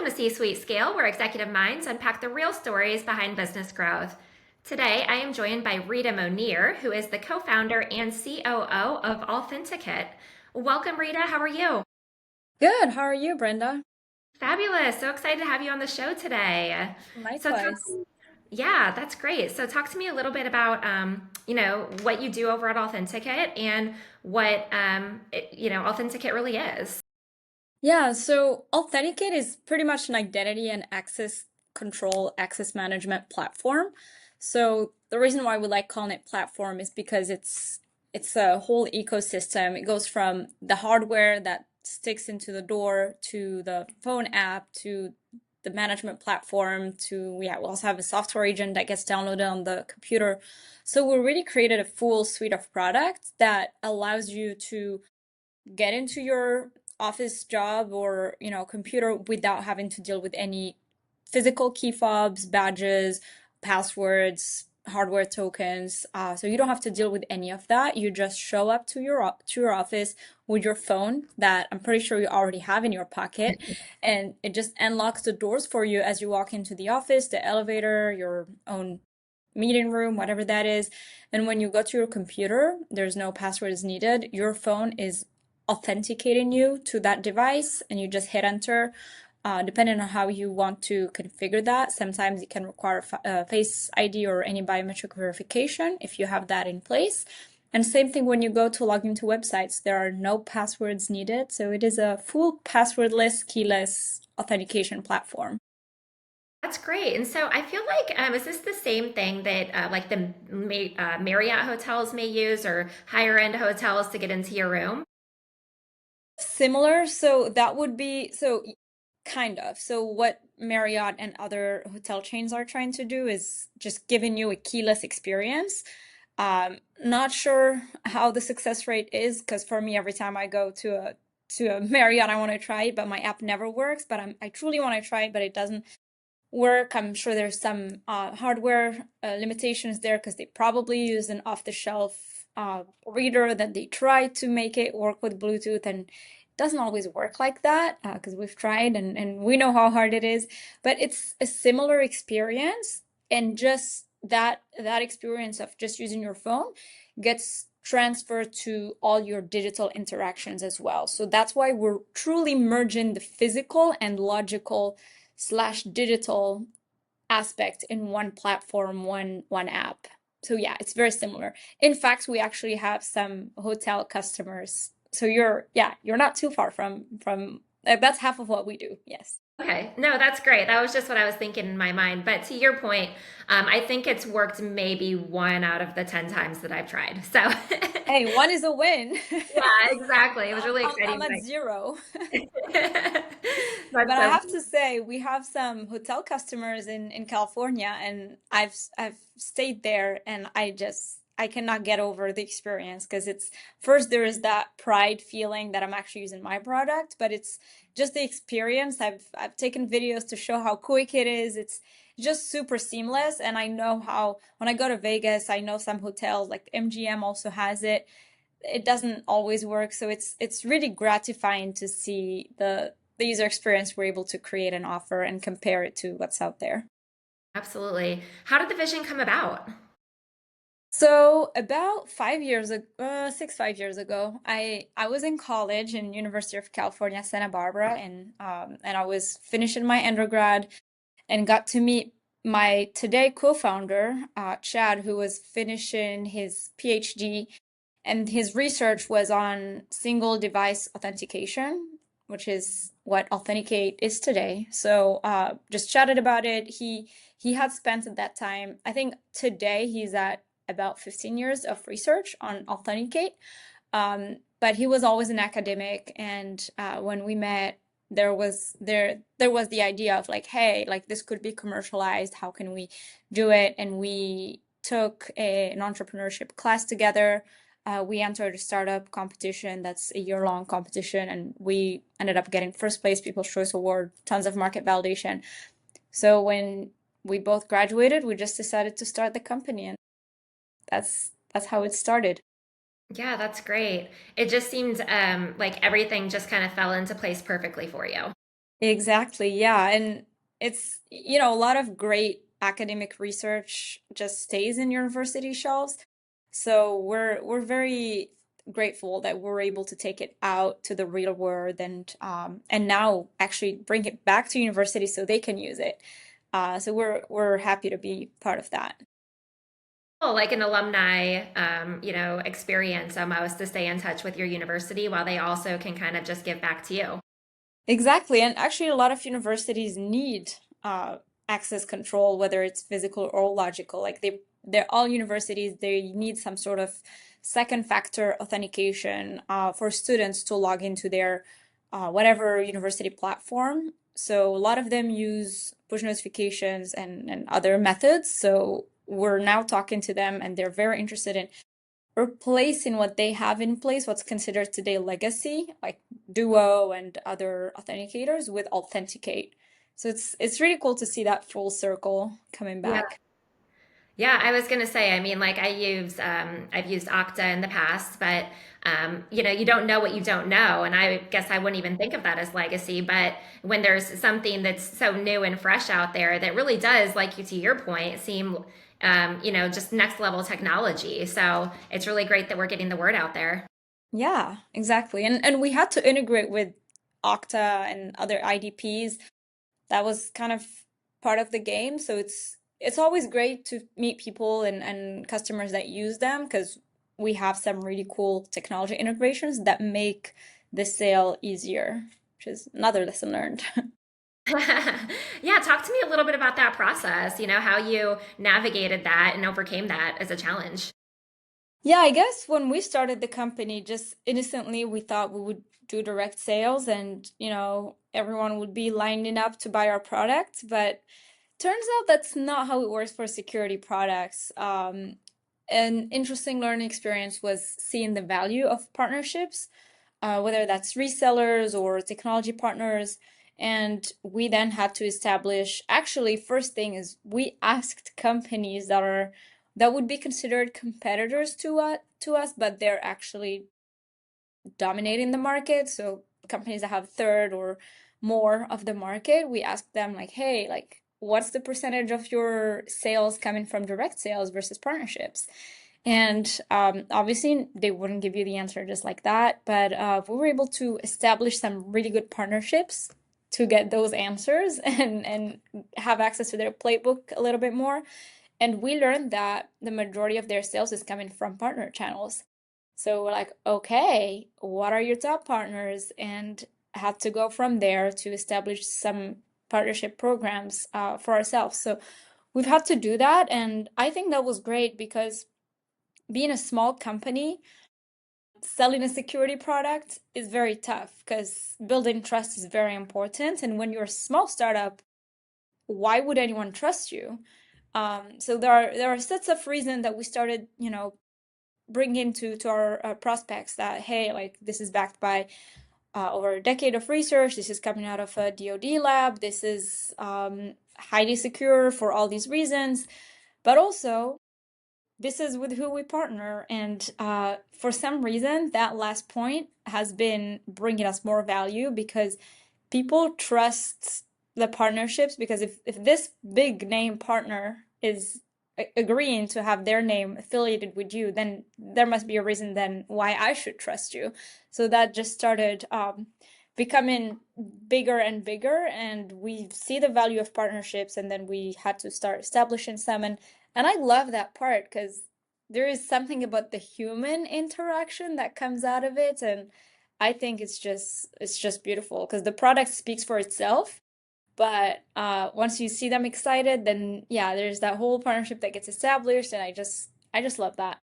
Welcome to C-Suite Scale, where executive minds unpack the real stories behind business growth. Today, I am joined by Rita Monier, who is the co-founder and COO of Allthenticate. Welcome, Rita. How are you? Good. How are you, Brenda? Fabulous. So excited to have you on the show today. So, talk, Likewise. yeah, that's great. So, talk to me a little bit about, what you do over at Allthenticate and what, Allthenticate really is. Yeah, so Authenticate is pretty much an identity and access control, access management platform. So the reason why we like calling it platform is because it's a whole ecosystem. It goes from the hardware that sticks into the door to the phone app to the management platform to we also have a software agent that gets downloaded on the computer. So we really created a full suite of products that allows you to get into your office job or computer without having to deal with any physical key fobs, badges, passwords, hardware tokens. So you don't have to deal with any of that. You just show up to your office with your phone that I'm pretty sure you already have in your pocket, and it just unlocks the doors for you as you walk into the office, the elevator, your own meeting room, whatever that is. And when you go to your computer, there's no passwords needed. Your phone is authenticating you to that device, and you just hit enter. Depending on how you want to configure that, sometimes it can require Face ID or any biometric verification if you have that in place. And same thing when you go to log into websites, there are no passwords needed. So it is a full passwordless, keyless authentication platform. That's great. And so I feel like, is this the same thing that like the Marriott hotels may use or higher end hotels to get into your room? Similar, so that would be so kind of. So what Marriott and other hotel chains are trying to do is just giving you a keyless experience. Not sure how the success rate is because for me, every time I go to a Marriott, I want to try it, but my app never works. But I truly want to try it, but it doesn't work. I'm sure there's some hardware limitations there because they probably use an off-the-shelf reader that they try to make it work with Bluetooth, and it doesn't always work like that because we've tried and we know how hard it is. But it's a similar experience, and just that experience of just using your phone gets transferred to all your digital interactions as well. So that's why we're truly merging the physical and logical slash digital aspect in one platform, one app. So yeah, it's very similar. In fact, we actually have some hotel customers. So you're not too far from that's half of what we do. Yes. Okay, no, that's great. That was just what I was thinking in my mind. But to your point, I think it's worked maybe one out of the 10 times that I've tried. So, Hey, one is a win. yeah, exactly. It was I'm, really I'm, exciting. I'm at zero. That's But I so have to say, we have some hotel customers in California, and I've stayed there, and I cannot get over the experience because it's first there is that pride feeling that I'm actually using my product, but it's just the experience. I've taken videos to show how quick it is. It's just super seamless, and I know how when I go to Vegas, I know some hotels like MGM also has it. It doesn't always work, so it's really gratifying to see the user experience we're able to create and offer and compare it to what's out there. absolutely. How did the vision come about? So about 5 years ago, 5 years ago, I was in college in University of California, Santa Barbara, and I was finishing my undergrad and got to meet my today co-founder, Chad, who was finishing his PhD, and his research was on single device authentication, which is what Authenticate is today. So just chatted about it. He had spent at that time, I think today he's at about 15 years of research on Authenticate. But he was always an academic, and when we met, there was the idea of like, hey, like this could be commercialized. How can we do it? And we took an entrepreneurship class together. We entered a startup competition that's a year-long competition, and we ended up getting first place, People's Choice Award, tons of market validation. So when we both graduated, we just decided to start the company, and that's how it started. Yeah, that's great. It just seemed like everything just kind of fell into place perfectly for you. Exactly, yeah. And a lot of great academic research just stays in university shelves. So we're very grateful that we're able to take it out to the real world and now actually bring it back to university so they can use it. So we're happy to be part of that. Oh, like an alumni, experience almost to stay in touch with your university while they also can kind of just give back to you. Exactly. And actually, a lot of universities need access control, whether it's physical or logical. Like they're all universities, they need some sort of second factor authentication for students to log into their whatever university platform. So a lot of them use push notifications and other methods. So we're now talking to them and they're very interested in replacing what they have in place, what's considered today legacy, like Duo and other authenticators with Authenticate. So it's really cool to see that full circle coming Yeah. back. Yeah, I was gonna say, I mean, like I've used Okta in the past, but you don't know what you don't know, and I guess I wouldn't even think of that as legacy. But when there's something that's so new and fresh out there that really does, like you to your point, seem just next level technology. So it's really great that we're getting the word out there. Yeah, exactly. And we had to integrate with Okta and other IDPs. That was kind of part of the game. So it's always great to meet people and customers that use them because we have some really cool technology integrations that make the sale easier, which is another lesson learned. Yeah, talk to me a little bit about that process, how you navigated that and overcame that as a challenge. Yeah, I guess when we started the company, just innocently we thought we would do direct sales and, everyone would be lining up to buy our product. But turns out that's not how it works for security products. An interesting learning experience was seeing the value of partnerships, whether that's resellers or technology partners. And we then had to establish, actually, first thing is we asked companies that would be considered competitors to us, but they're actually dominating the market. So companies that have third or more of the market, we ask them like, hey, like what's the percentage of your sales coming from direct sales versus partnerships? And obviously, they wouldn't give you the answer just like that. But we were able to establish some really good partnerships to get those answers and have access to their playbook a little bit more. And we learned that the majority of their sales is coming from partner channels. So we're like, okay, what are your top partners? And had to go from there to establish some partnership programs for ourselves. So we've had to do that. And I think that was great because being a small company, selling a security product is very tough because building trust is very important. And when you're a small startup, why would anyone trust you? So there are sets of reasons that we started, bringing to our prospects that hey, like this is backed by over a decade of research. This is coming out of a DoD lab. This is highly secure for all these reasons, but also this is with who we partner. And for some reason, that last point has been bringing us more value because people trust the partnerships because if this big name partner is agreeing to have their name affiliated with you, then there must be a reason then why I should trust you. So that just started becoming bigger and bigger, and we see the value of partnerships, and then we had to start establishing some. And I love that part because there is something about the human interaction that comes out of it, and I think it's just beautiful because the product speaks for itself. But once you see them excited, then yeah, there's that whole partnership that gets established, and I just love that.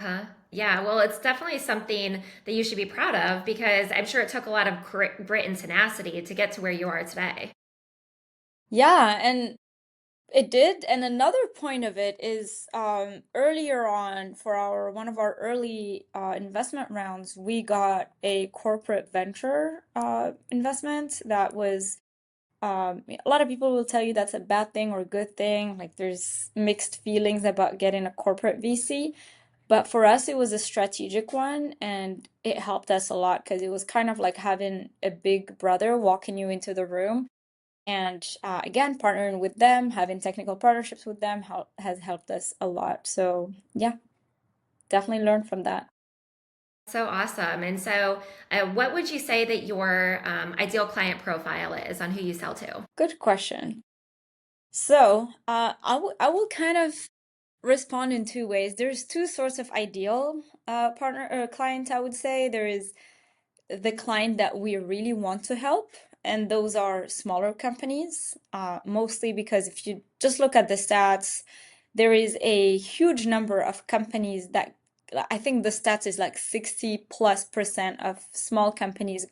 Huh? Yeah, well, it's definitely something that you should be proud of because I'm sure it took a lot of grit and tenacity to get to where you are today. Yeah, and it did. And another point of it is earlier on for our one of our early investment rounds, we got a corporate venture investment that was a lot of people will tell you that's a bad thing or a good thing. Like there's mixed feelings about getting a corporate VC. But for us, it was a strategic one, and it helped us a lot because it was kind of like having a big brother walking you into the room. And again, partnering with them, having technical partnerships with them has helped us a lot. So yeah, definitely learned from that. So awesome. And so, what would you say that your ideal client profile is on who you sell to? Good question. So I will kind of respond in two ways. There's two sorts of ideal partner or client, I would say. There is the client that we really want to help, and those are smaller companies, mostly because if you just look at the stats, there is a huge number of companies that I think the stats is like 60+% of small companies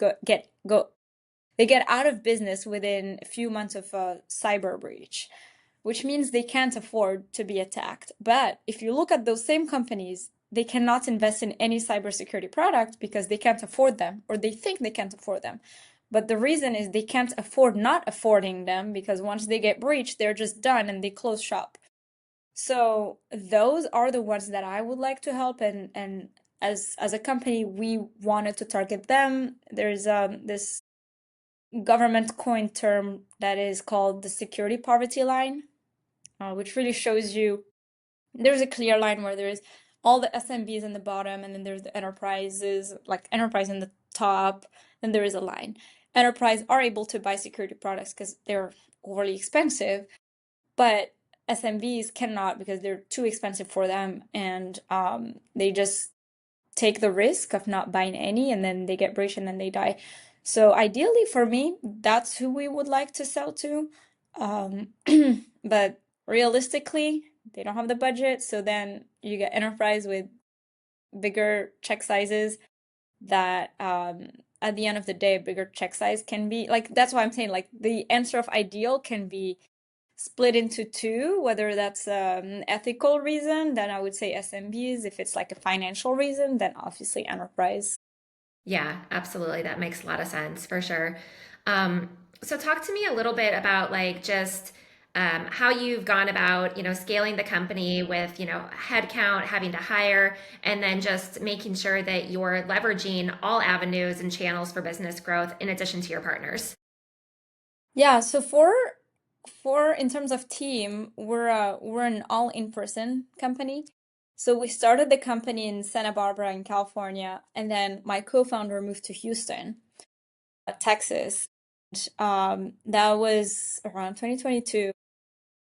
they get out of business within a few months of a cyber breach, which means they can't afford to be attacked. But if you look at those same companies, they cannot invest in any cybersecurity product because they can't afford them, or they think they can't afford them. But the reason is they can't afford not affording them, because once they get breached, they're just done and they close shop. So those are the ones that I would like to help, and as a company, we wanted to target them. There's this government coined term that is called the security poverty line, which really shows you there's a clear line where there's all the SMBs in the bottom, and then there's the enterprises, like enterprise in the top, then there is a line. Enterprise are able to buy security products because they're overly expensive, but SMBs cannot because they're too expensive for them, and they just take the risk of not buying any, and then they get breached and then they die. So ideally for me, that's who we would like to sell to. Um, but realistically, they don't have the budget. So then you get enterprise with bigger check sizes that at the end of the day, a bigger check size can be like, that's why I'm saying like the answer of ideal can be split into two, whether that's an ethical reason, then I would say SMBs. If it's like a financial reason, then obviously enterprise. Yeah, absolutely. That makes a lot of sense for sure. Um, so talk to me a little bit about like just how you've gone about, scaling the company with, headcount, having to hire, and then just making sure that you're leveraging all avenues and channels for business growth in addition to your partners. Yeah, so for in terms of team, we're an all in-person company. So we started the company in Santa Barbara in California, and then my co-founder moved to Houston, Texas. That was around 2022.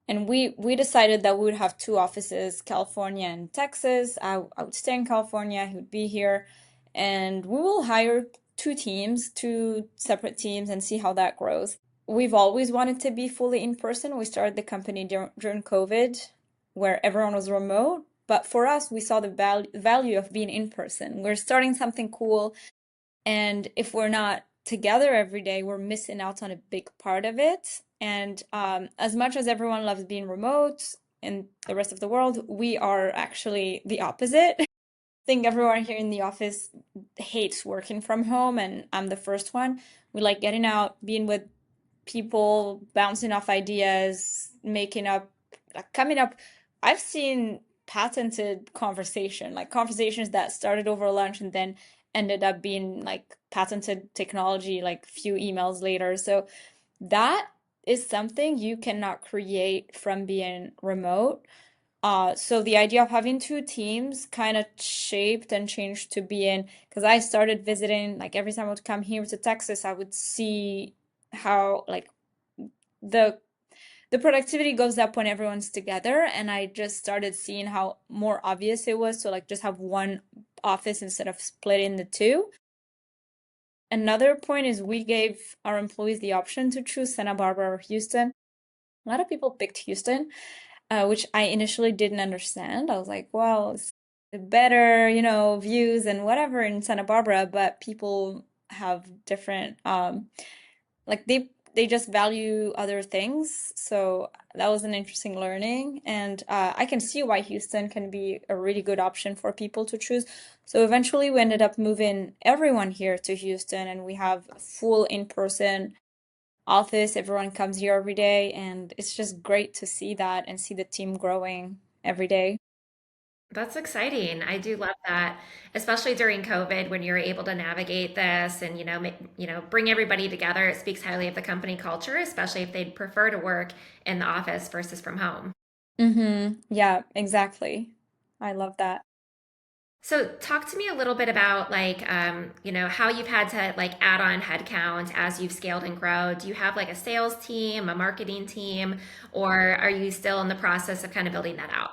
And we decided that we would have two offices, California and Texas. I would stay in California, he would be here, and we will hire two separate teams, and see how that grows. We've always wanted to be fully in person. We started the company during COVID, where everyone was remote. But for us, we saw the value of being in person. We're starting something cool, and if we're not together every day, we're missing out on a big part of it. And as much as everyone loves being remote in the rest of the world, we are actually the opposite. I think everyone here in the office hates working from home, and I'm the first one. We like getting out, being with people, bouncing off ideas, making up, like coming up. I've seen patented conversation, like conversations that started over lunch and then ended up being like patented technology like few emails later. So that is something you cannot create from being remote. So the idea of having two teams kind of shaped and changed to being, because I started visiting, like every time I would come here to Texas, I would see how like the the productivity goes up when everyone's together, and I just started seeing how more obvious it was to like just have one office instead of splitting the two. Another point is we gave our employees the option to choose Santa Barbara or Houston. A lot of people picked Houston, which I initially didn't understand. I was like, well, it's better, views and whatever in Santa Barbara, but people have different, like they just value other things. So that was an interesting learning, and I can see why Houston can be a really good option for people to choose. So eventually, we ended up moving everyone here to Houston, and we have a full in-person office. Everyone comes here every day, and it's just great to see that and see the team growing every day. That's exciting. I do love that, especially during COVID when you're able to navigate this and bring everybody together. It speaks highly of the company culture, especially if they'd prefer to work in the office versus from home. Yeah, exactly. I love that. So talk to me a little bit about how you've had to like add on headcount as you've scaled and grown. Do you have like a sales team, a marketing team, or are you still in the process of kind of building that out?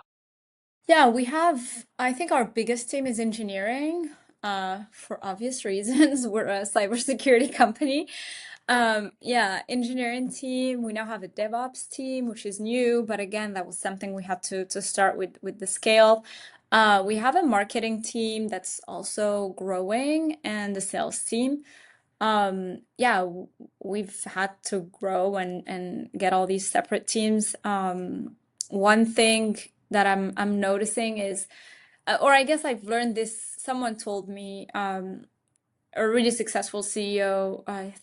Yeah, we have, I think our biggest team is engineering, for obvious reasons. We're a cybersecurity company. Yeah, engineering team. We now have a DevOps team, which is new, but again, that was something we had to start with the scale. We have a marketing team that's also growing and the sales team. Yeah, we've had to grow and get all these separate teams. One thing that I'm noticing is, or I guess I've learned this, someone told me, a really successful CEO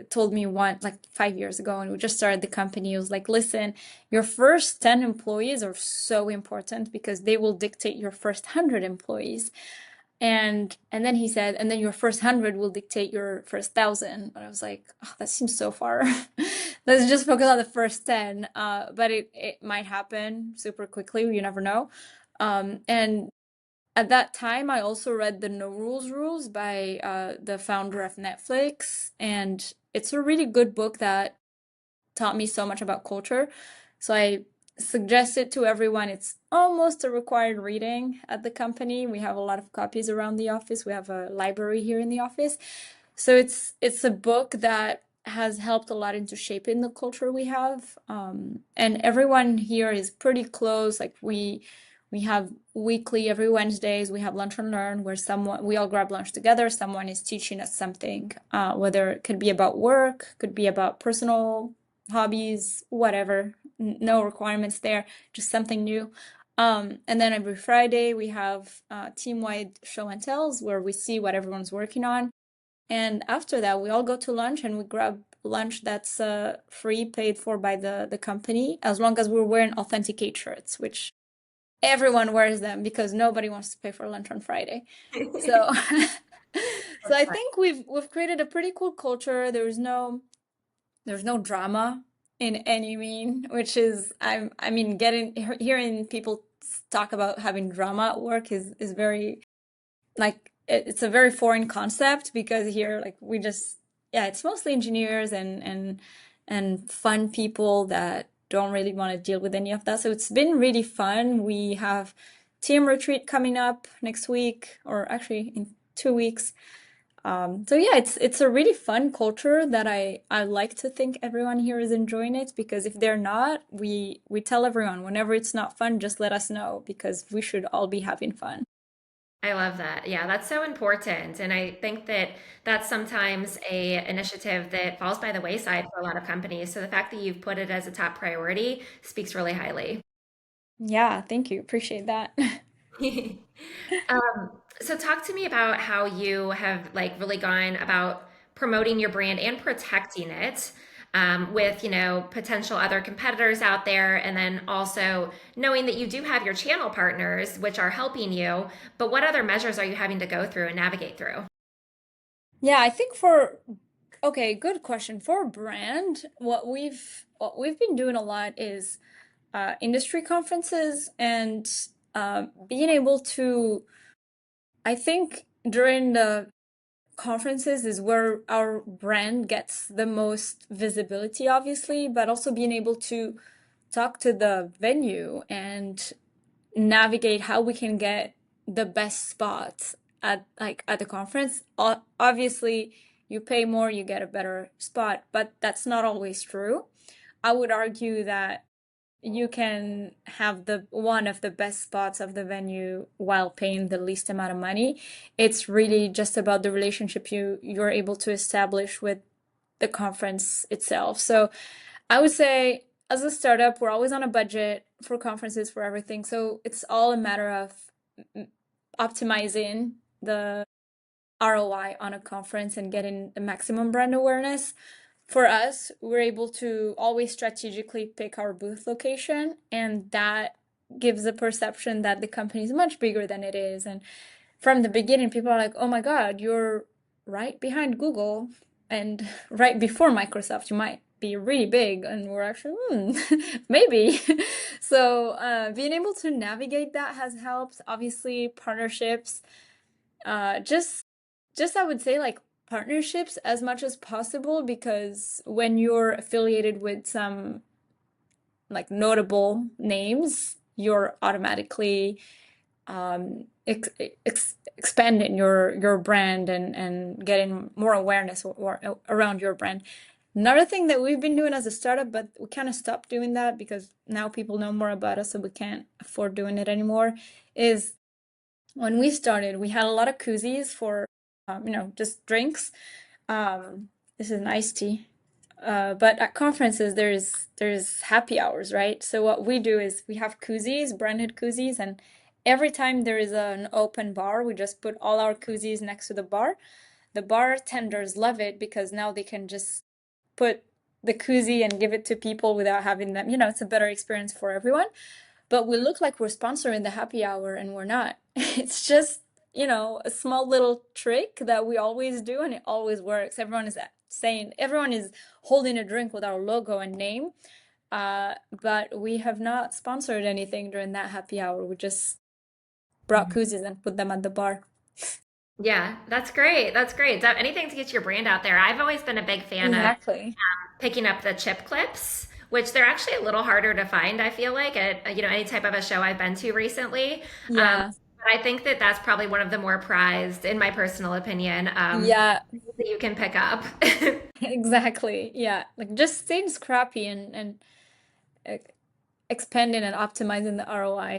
told me one like 5 years ago, and we just started the company. He was like, "Listen, your first 10 employees are so important because they will dictate your first 100 employees." And then he said, and then your first 100 will dictate your first 1,000. But I was like, oh, that seems so far. Let's just focus on the first 10. But it might happen super quickly. You never know. And at that time, I also read the No Rules Rules by the founder of Netflix. And it's a really good book that taught me so much about culture. So I suggest it to everyone. It's almost a required reading at the company. We have a lot of copies around the office. We have a library here in the office. So it's a book that has helped a lot into shaping the culture we have. And everyone here is pretty close. Like we have weekly, every Wednesdays, we have lunch and learn where someone, we all grab lunch together. Someone is teaching us something, whether it could be about work, could be about personal hobbies, whatever. No requirements there, just something new. And then every Friday we have team-wide show and tells where we see what everyone's working on. And after that, we all go to lunch and we grab lunch that's free, paid for by the company, as long as we're wearing Authenticate shirts, which everyone wears them because nobody wants to pay for lunch on Friday. So, so I think we've created a pretty cool culture. There's no drama in any mean, which is I mean getting hearing people talk about having drama at work is very like it's a very foreign concept because here like we just yeah, it's mostly engineers and fun people that don't really want to deal with any of that. So it's been really fun. We have team retreat coming up next week, or actually in 2 weeks. So yeah, it's a really fun culture that I like to think everyone here is enjoying it, because if they're not, we tell everyone whenever it's not fun, just let us know because we should all be having fun. I love that. Yeah, that's so important. And I think that that's sometimes a initiative that falls by the wayside for a lot of companies. So the fact that you've put it as a top priority speaks really highly. Yeah, thank you. Appreciate that. So talk to me about how you have like really gone about promoting your brand and protecting it with potential other competitors out there, and then also knowing that you do have your channel partners which are helping you. But what other measures are you having to go through and navigate through? Yeah, I think okay, good question. For brand, what we've been doing a lot is industry conferences and being able to, I think during the conferences is where our brand gets the most visibility, obviously, but also being able to talk to the venue and navigate how we can get the best spots at the conference. Obviously, you pay more, you get a better spot, but that's not always true. I would argue that you can have the one of the best spots of the venue while paying the least amount of money. It's really just about the relationship you're able to establish with the conference itself. So I would say as a startup, we're always on a budget for conferences, for everything. So it's all a matter of optimizing the ROI on a conference and getting the maximum brand awareness. For us, we're able to always strategically pick our booth location, and that gives a perception that the company is much bigger than it is. And from the beginning, people are like, oh my God, you're right behind Google and right before Microsoft. You might be really big. And we're actually, maybe. So being able to navigate that has helped. Obviously, partnerships, uh, just just I would say like partnerships as much as possible, because when you're affiliated with some like notable names, you're automatically expanding your brand and getting more awareness around your brand. Another thing that we've been doing as a startup, but we kind of stopped doing that because now people know more about us, so we can't afford doing it anymore, is when we started, we had a lot of koozies for, just drinks. This is an iced tea. But at conferences, there's happy hours, right? So what we do is we have koozies, branded koozies, and every time there is an open bar, we just put all our koozies next to the bar. The bartenders love it because now they can just put the koozie and give it to people without having them, it's a better experience for everyone. But we look like we're sponsoring the happy hour and we're not. It's just, a small little trick that we always do and it always works. Everyone is holding a drink with our logo and name. But we have not sponsored anything during that happy hour. We just brought Mhm. koozies and put them at the bar. Yeah, that's great. That's great. So anything to get your brand out there. I've always been a big fan of Exactly. picking up the chip clips, which they're actually a little harder to find, I feel like, at any type of a show I've been to recently. Yeah. But I think that that's probably one of the more prized, in my personal opinion, Yeah, that you can pick up. exactly. Yeah. Like just staying scrappy and uh, expanding and optimizing the ROI.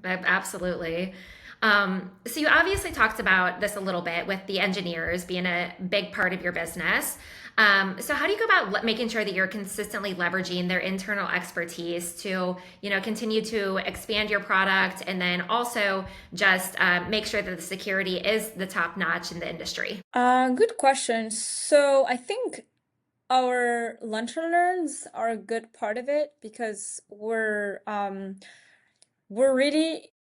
Absolutely. So you obviously talked about this a little bit with the engineers being a big part of your business. So how do you go about making sure that you're consistently leveraging their internal expertise to, continue to expand your product and then also just make sure that the security is the top notch in the industry? Good question. So I think our lunch and learns are a good part of it because we're really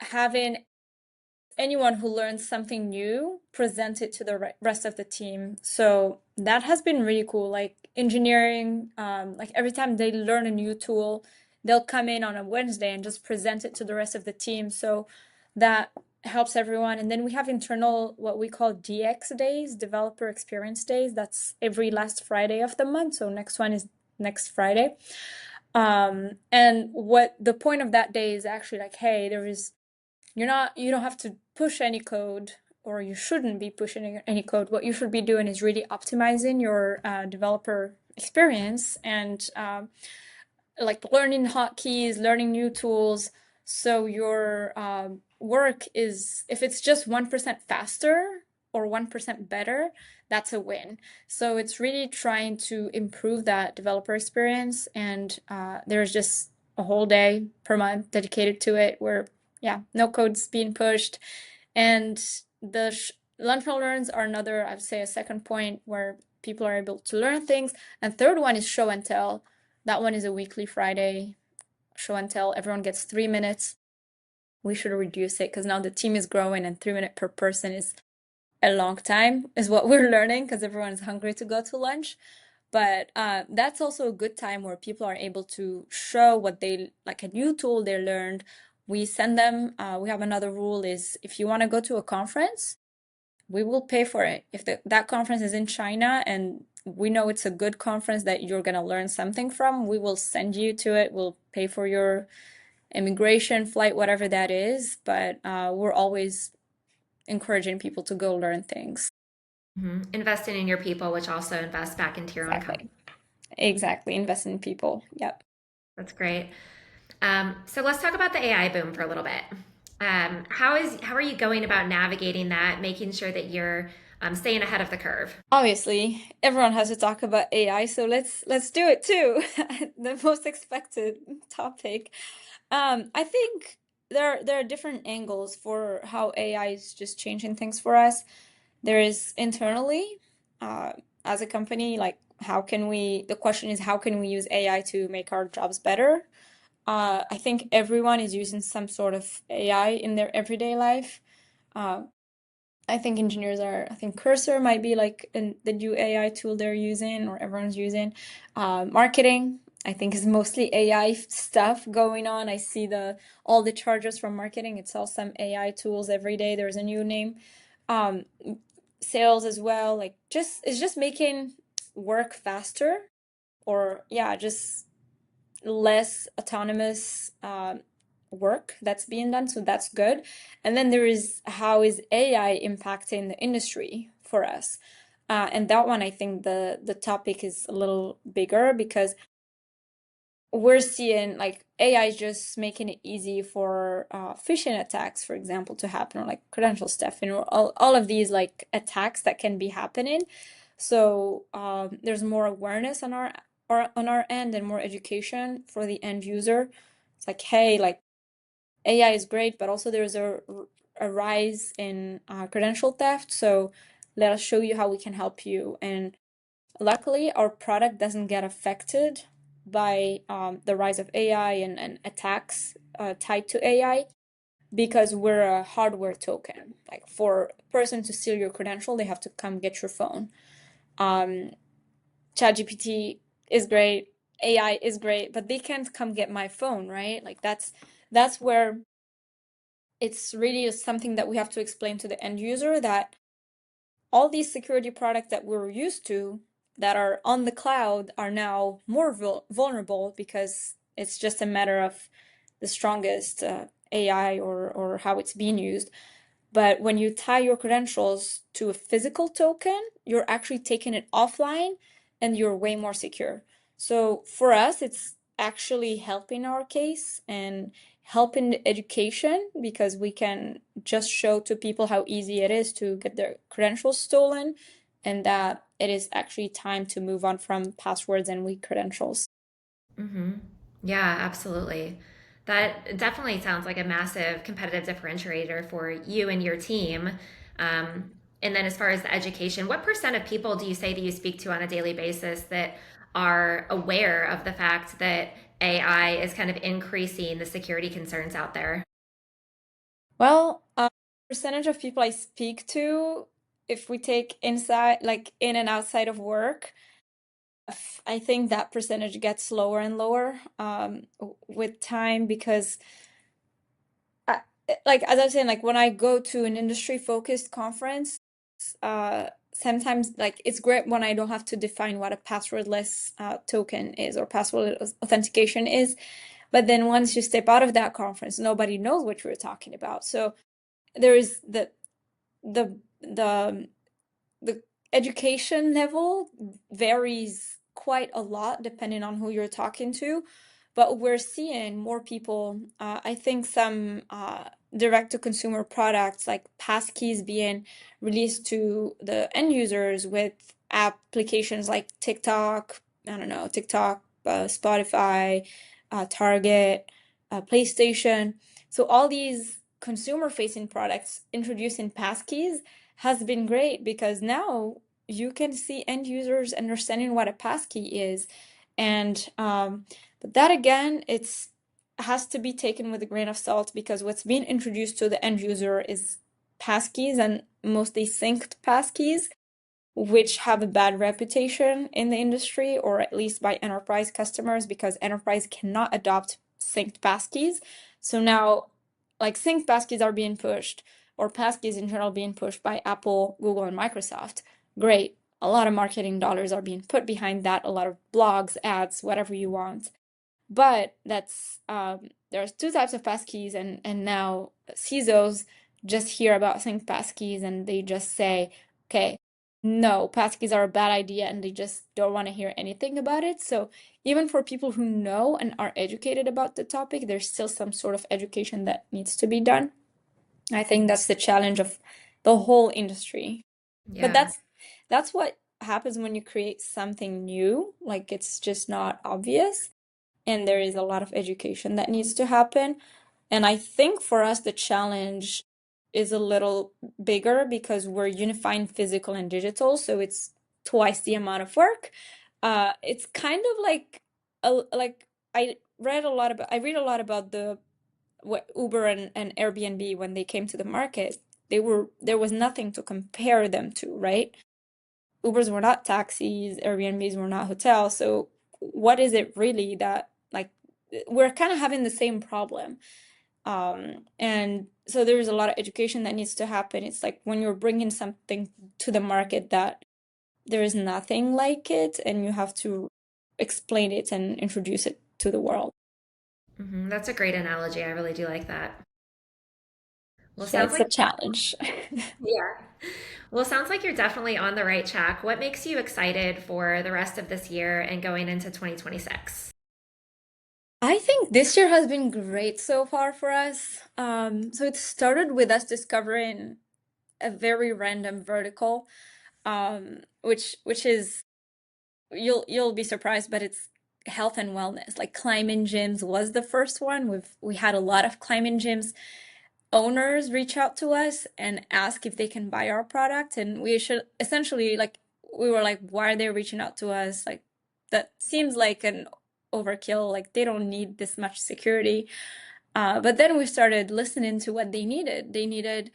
having anyone who learns something new present it to the rest of the team. So that has been really cool. Like engineering, like every time they learn a new tool, they'll come in on a Wednesday and just present it to the rest of the team. So that helps everyone. And then we have internal, what we call DX days, developer experience days. That's every last Friday of the month. So next one is next Friday. And what the point of that day is actually like, hey, you don't have to push any code, or you shouldn't be pushing any code. What you should be doing is really optimizing your developer experience and like learning hotkeys, learning new tools. So your work is, if it's just 1% faster or 1% better, that's a win. So it's really trying to improve that developer experience. And there's just a whole day per month dedicated to it where, yeah, no code's being pushed. And the lunch and learns are another, I'd say, a second point where people are able to learn things. And third one is show and tell. That one is a weekly Friday show and tell. Everyone gets 3 minutes. We should reduce it because now the team is growing and 3 minutes per person is a long time, is what we're learning because everyone is hungry to go to lunch. But that's also a good time where people are able to show what they like, a new tool they learned. We send them, we have another rule is if you want to go to a conference, we will pay for it. If that conference is in China and we know it's a good conference that you're going to learn something from, we will send you to it. We'll pay for your immigration, flight, whatever that is. But we're always encouraging people to go learn things. Investing in your people, which also invests back into your own company. Exactly. Exactly. Invest in people. Yep. That's great. So let's talk about the AI boom for a little bit. How are you going about navigating that, making sure that you're staying ahead of the curve? Obviously, everyone has to talk about AI, so let's do it too. The most expected topic. I think there are different angles for how AI is just changing things for us. There is internally, uh, as a company, like the question is how can we use AI to make our jobs better? I think everyone is using some sort of AI in their everyday life. Uh, I think engineers are, I think Cursor might be like the new AI tool they're using or everyone's using. Marketing, I think is mostly AI stuff going on. I see all the chargers from marketing. It's all some AI tools every day. There's a new name. Um, Sales as well. Like it's just making work faster or yeah, just less autonomous work that's being done, so that's good. And then there is how is AI impacting the industry for us? And that one, I think the topic is a little bigger because we're seeing like AI is just making it easy for phishing attacks, for example, to happen, or like credential stuff, all of these like attacks that can be happening. So there's more awareness on our end and more education for the end user. It's like, hey, like AI is great, but also there's a rise in credential theft. So let us show you how we can help you. And luckily, our product doesn't get affected by the rise of AI and attacks tied to AI because we're a hardware token. Like for a person to steal your credential, they have to come get your phone. Um, ChatGPT is great, AI is great, but they can't come get my phone, right? Like that's where it's really something that we have to explain to the end user that all these security products that we're used to that are on the cloud are now more vulnerable because it's just a matter of the strongest AI or how it's being used. But when you tie your credentials to a physical token, you're actually taking it offline and you're way more secure. So for us, it's actually helping our case and helping the education because we can just show to people how easy it is to get their credentials stolen and that it is actually time to move on from passwords and weak credentials. Mm-hmm. Yeah, absolutely. That definitely sounds like a massive competitive differentiator for you and your team. Um, and then, as far as the education, what percent of people do you say that you speak to on a daily basis that are aware of the fact that AI is kind of increasing the security concerns out there? Well, percentage of people I speak to, if we take inside, like in and outside of work, I think that percentage gets lower and lower with time because, I, like as I was saying, like when I go to an industry-focused conference, sometimes like it's great when I don't have to define what a passwordless token is or password authentication is. But then once you step out of that conference, nobody knows what you're talking about. So there is the the the education level varies quite a lot depending on who you're talking to, but we're seeing more people. I think some direct to consumer products like passkeys being released to the end users with applications like TikTok, I don't know, TikTok, Spotify, Target, PlayStation. So all these consumer facing products introducing passkeys has been great because now you can see end users understanding what a passkey is. And but that again, it's has to be taken with a grain of salt because what's being introduced to the end user is passkeys and mostly synced passkeys, which have a bad reputation in the industry, or at least by enterprise customers, because enterprise cannot adopt synced passkeys. So now, like synced passkeys are being pushed, or passkeys in general being pushed by Apple, Google, and Microsoft. Great. A lot of marketing dollars are being put behind that, a lot of blogs, ads, whatever you want. But that's there's two types of passkeys, and now CISOs just hear about synced passkeys and they just say, okay, no, passkeys are a bad idea, and they just don't want to hear anything about it. So even for people who know and are educated about the topic, there's still some sort of education that needs to be done. I think that's the challenge of the whole industry. But Yeah. that's what happens when you create something new, like it's just not obvious and there is a lot of education that needs to happen. And I think for us, the challenge is a little bigger because we're unifying physical and digital, so it's twice the amount of work. It's kind of like I read a lot about the what Uber and Airbnb when they came to the market. There was nothing to compare them to, right? Ubers were not taxis, Airbnbs were not hotels. So what is it really that like we're kind of having the same problem. And so there's a lot of education that needs to happen. It's like when you're bringing something to the market that there is nothing like it, and you have to explain it and introduce it to the world. That's a great analogy. I really do like that. Well, Yeah, sounds it's a like challenge. yeah. Well, sounds like you're definitely on the right track. What makes you excited for the rest of this year and going into 2026? I think this year has been great so far for us. So it started with us discovering a very random vertical, which is you'll be surprised, but it's health and wellness. Like climbing gyms was the first one. We had a lot of climbing gyms owners reach out to us and ask if they can buy our product, and we should essentially like we were like, why are they reaching out to us? Like that seems like an overkill. Like they don't need this much security. But then we started listening to what they needed. They needed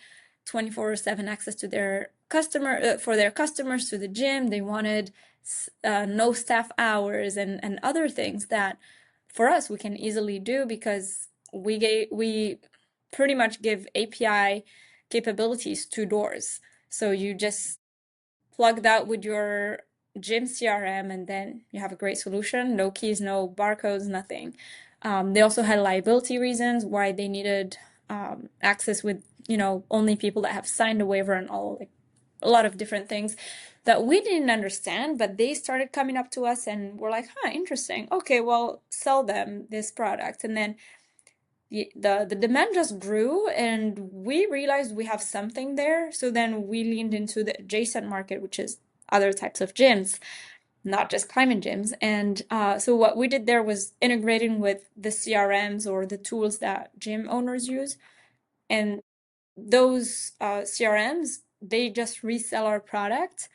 24/7 access to their for their customers to the gym. They wanted no staff hours and other things that for us we can easily do because we pretty much give API capabilities to doors. So you just plug that with your gym CRM, and then you have a great solution. No keys, no barcodes, nothing. They also had liability reasons why they needed access with, only people that have signed a waiver and all, like a lot of different things that we didn't understand, but they started coming up to us and we're like, huh, interesting. Okay, well, sell them this product. And then the demand just grew and we realized we have something there. So then we leaned into the adjacent market, which is other types of gyms, not just climbing gyms. And so what we did there was integrating with the CRMs or the tools that gym owners use. And those CRMs, they just resell our product.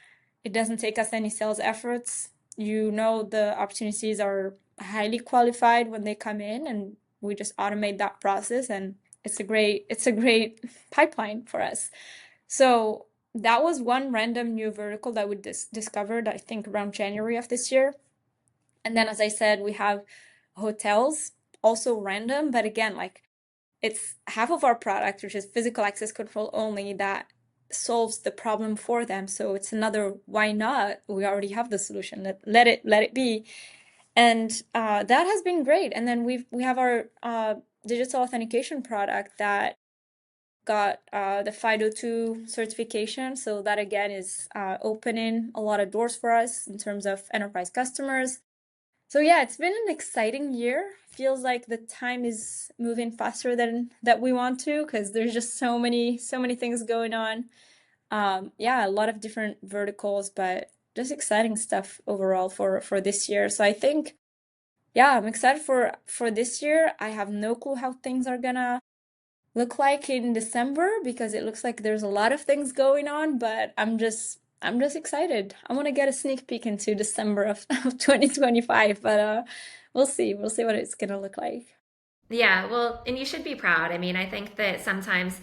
It doesn't take us any sales efforts. The opportunities are highly qualified when they come in, and we just automate that process, and it's a great pipeline for us. So that was one random new vertical that we discovered, I think, around January of this year. And then, as I said, we have hotels, also random, but again, like it's half of our product, which is physical access control only, that solves the problem for them. So it's another why not? We already have the solution. Let it be. And that has been great. And then we have our digital authentication product that got the FIDO2 certification. So that again is opening a lot of doors for us in terms of enterprise customers. So yeah, it's been an exciting year. Feels like the time is moving faster than that we want to because there's just so many things going on. Yeah, a lot of different verticals, but just exciting stuff overall for this year. So I think, yeah, I'm excited for this year. I have no clue how things are gonna look like in December because it looks like there's a lot of things going on, but I'm just excited. I want to get a sneak peek into December of 2025, but we'll see. We'll see what it's gonna look like. Yeah, well, and you should be proud. I mean, I think that sometimes,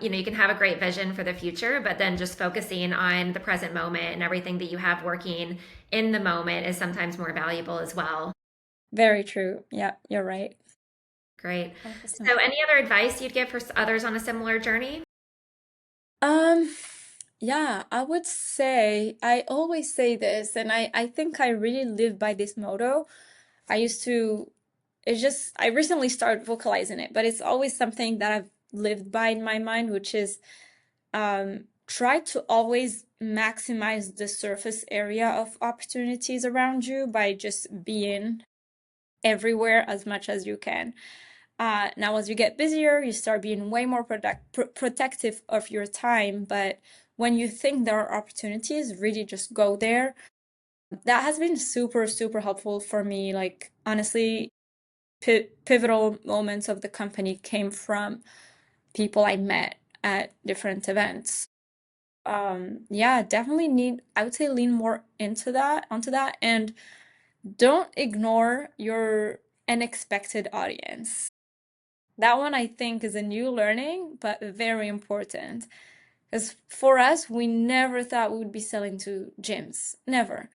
you can have a great vision for the future, but then just focusing on the present moment and everything that you have working in the moment is sometimes more valuable as well. Very true. Yeah, you're right. Great. 100%. So, any other advice you'd give for others on a similar journey? Um, yeah, I would say I always say this, and I think I really live by this motto. I used to, it's just, I recently started vocalizing it, but it's always something that I've lived by in my mind, which is try to always maximize the surface area of opportunities around you by just being everywhere as much as you can. Now, as you get busier, you start being way more protective of your time. But when you think there are opportunities, really just go there. That has been super, super helpful for me. Like, honestly, pivotal moments of the company came from people I met at different events. Yeah, definitely I would say lean more onto that, and don't ignore your unexpected audience. That one I think is a new learning, but very important. Because for us, we never thought we would be selling to gyms. Never.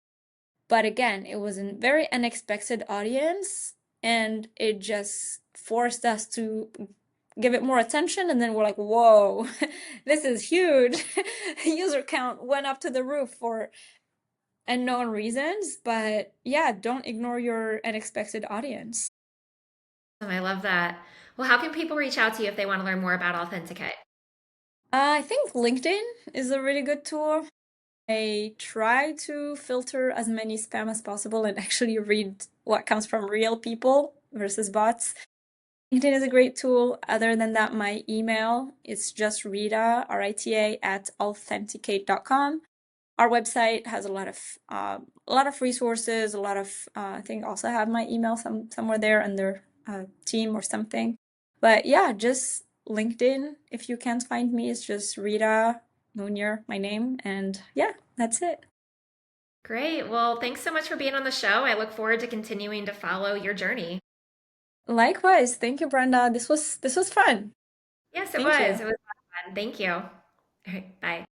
But again, it was a very unexpected audience, and it just forced us to give it more attention. And then we're like, whoa, this is huge. User count went up to the roof for unknown reasons. But yeah, don't ignore your unexpected audience. I love that. Well, how can people reach out to you if they want to learn more about Authenticate? I think LinkedIn is a really good tool. I try to filter as many spam as possible and actually read what comes from real people versus bots. LinkedIn is a great tool. Other than that, my email is just Rita, Rita, at authenticate.com. Our website has a lot of resources, a lot of I think also have my email somewhere there under team or something. But yeah, just LinkedIn. If you can't find me, it's just Rita Munier, my name, and yeah, that's it. Great. Well, thanks so much for being on the show. I look forward to continuing to follow your journey. Likewise, thank you, Brenda. This was fun. Yes, it Thank was. you. It was fun. Thank you. All right. Bye.